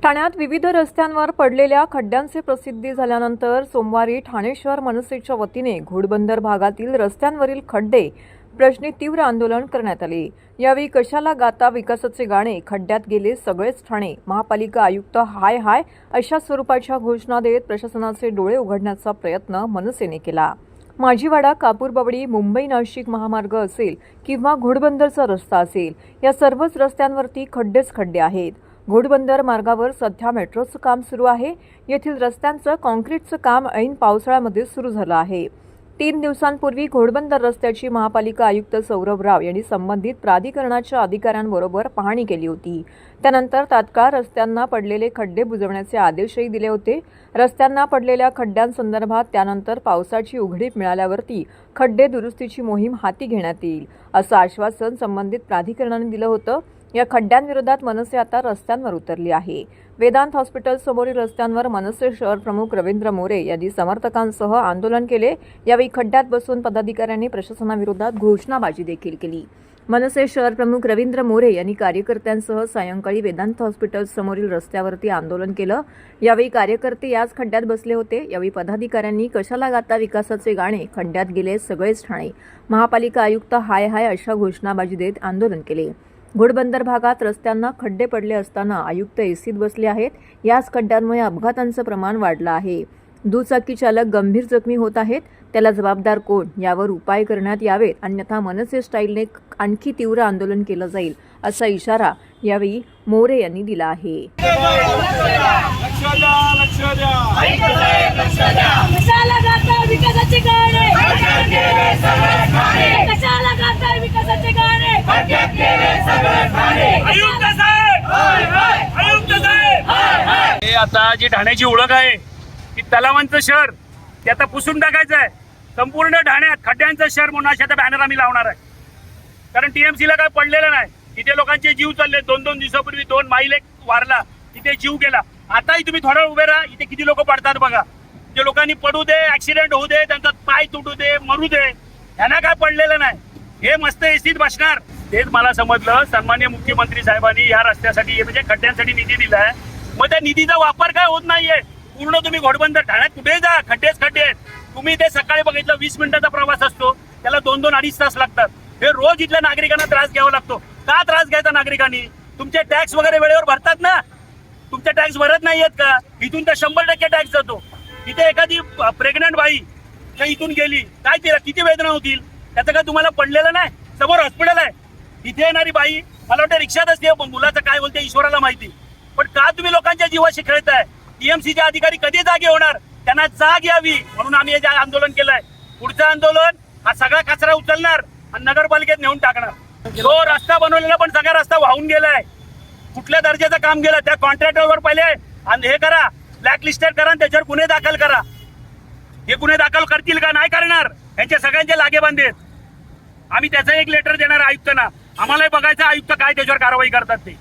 ठाण्यात विविध रस्त्यांवर पडलेल्या खड्ड्यांची प्रसिद्धी झाल्यानंतर सोमवारी ठाणे शहर मनसेच्या वतीने घोडबंदर भागातील रस्त्यांवरील खड्डे प्रश्नी तीव्र आंदोलन करण्यात आले। यावेळी कशाला गाता विकासाचे गाणे, खड्ड्यात गेले सगळेच ठाणे, महापालिका आयुक्त हाय हाय अशा स्वरूपाच्या घोषणा देत प्रशासनाचे डोळे उघडण्याचा प्रयत्न मनसेने केला। माझीवाडा, कापूरबावडी, मुंबई नाशिक महामार्ग असेल किंवा घोडबंदरचा रस्ता असेल, या सर्वच रस्त्यांवरती खड्डेच खड्डे आहेत। घोडबंदर मार्गावर सध्या मेट्रोचं काम सुरू आहे। येथील रस्त्यांचं काँक्रीटचं काम ऐन पावसाळ्यामध्ये सुरू झालं आहे। 3 दिवसांपूर्वी घोडबंदर रस्त्याची महापालिका आयुक्त सौरभ राव यांनी संबंधित प्राधिकरणाच्या अधिकाऱ्यांबरोबर पाहणी केली होती। त्यानंतर तात्काळ रस्त्यांना पडलेले खड्डे बुजवण्याचे आदेशही दिले होते। रस्त्यांना पडलेल्या खड्ड्यांसंदर्भात त्यानंतर पावसाची उघडीप मिळाल्यावरती खड्डे दुरुस्तीची मोहीम हाती घेण्यात येईल असं आश्वासन संबंधित प्राधिकरणाने दिलं होतं। या खड्ड्यांविरोधात मनसे आता रस्त्यांवर उतरली आहे। वेदांत हॉस्पिटल समोरील रस्त्यांवर मनसे शहर प्रमुख रवींद्र मोरे यांनी समर्थकांसह आंदोलन केले। यावेळी खड्ड्यात बसून पदाधिकाऱ्यांनी प्रशासनाविरोधात घोषणाबाजी देखील केली। मनसे शहर प्रमुख रवींद्र मोरे यांनी कार्यकर्त्यांसह सायंकाळी वेदांत हॉस्पिटल समोरील रस्त्यावरती आंदोलन केलं। यावेळी कार्यकर्ते याच खड्ड्यात बसले होते। यावेळी पदाधिकाऱ्यांनी कशाला गाता विकासाचे गाणे, खड्ड्यात गेले सगळेच ठाणे, महापालिका आयुक्त हाय हाय अशा घोषणाबाजी देत आंदोलन केले। घोडबंदर भागात रस्त्यांना खड्डे पडले असताना आयुक्त एसीत बसले आहेत। याच खड्ड्यांमुळे अपघातांचं प्रमाण वाढलं आहे। दुचाकी चालक गंभीर जखमी होत आहेत। त्याला जबाबदार कोण, यावर उपाय करण्यात यावेत, अन्यथा मनसे स्टाईलने आणखी तीव्र आंदोलन केलं जाईल असा इशारा यावेळी मोरे यांनी दिला आहे। आता जी ठाण्याची ओळख आहे ती तलावांचं शहर, ते आता पुसून टाकायचं आहे। संपूर्ण ठाण्यात खड्ड्यांचं शहर म्हणून अशा बॅनर आम्ही लावणार आहे। कारण टीएमसीला काय पडलेलं नाही, तिथे लोकांचे जीव चालले। 2 दिवसापूर्वी 2 माईल एक वारला, तिथे जीव गेला। आताही तुम्ही थोडा उभे राहा, इथे किती लोक पडतात बघा। जे लोकांनी पडू दे, ऍक्सिडेंट होऊ दे, त्यांचा पाय तुटू दे, मरू दे, यांना काय पडलेलं नाही। हे मस्त एसीत बसणार। तेच मला समजलं सन्माननीय मुख्यमंत्री साहेबांनी या रस्त्यासाठी म्हणजे खड्ड्यांसाठी निधी दिलाय। मग त्या निधीचा वापर काय होत नाहीये। पूर्ण तुम्ही घोडबंदर ठाण्यात कुठे जा, खड्डेच खड्डे आहेत। तुम्ही ते सकाळी बघितलं 20 मिनिटाचा प्रवास असतो, त्याला 2-2 अडीच तास लागतात। हे रोज इथल्या नागरिकांना त्रास घ्यावा लागतो। का त्रास घ्यायचा नागरिकांनी? तुमचे टॅक्स वगैरे वेळेवर भरतात ना, तुमचे टॅक्स भरत नाहीयेत का? इथून तर 100% टॅक्स जातो। इथे एखादी प्रेग्नंट बाई इथून गेली, काय तिला किती वेदना होतील? त्याचं काय तुम्हाला पडलेलं नाही? समोर हॉस्पिटल आहे, इथे येणारी बाई मला वाटतं रिक्षात असते, मुलाचं काय बोलते ईश्वराला माहिती। पण का तुम्ही लोकांच्या जीवाशी खेळताय? टीएमसीचे अधिकारी कधी जागे होणार? त्यांना जाग यावी म्हणून आम्ही हे आंदोलन केलंय। पुढचं आंदोलन हा सगळा कचरा उचलणार आणि नगरपालिकेत नेऊन टाकणार। जो रस्ता बनवलेला पण सगळा रस्ता वाहून गेलाय। कुठल्या दर्जाचं काम गेलं त्या कॉन्ट्रॅक्टरवर पहिले हे करा, ब्लॅकलिस्टेड करा, त्याच्यावर गुन्हे दाखल करा। हे गुन्हे दाखल करतील का? नाही करणार। यांचे सगळ्यांचे लागेबांधे आहेत। आम्ही त्याचं एक लेटर देणार आयुक्तांना। आम्हालाही बघायचं आयुक्त काय त्याच्यावर कारवाई करतात ते।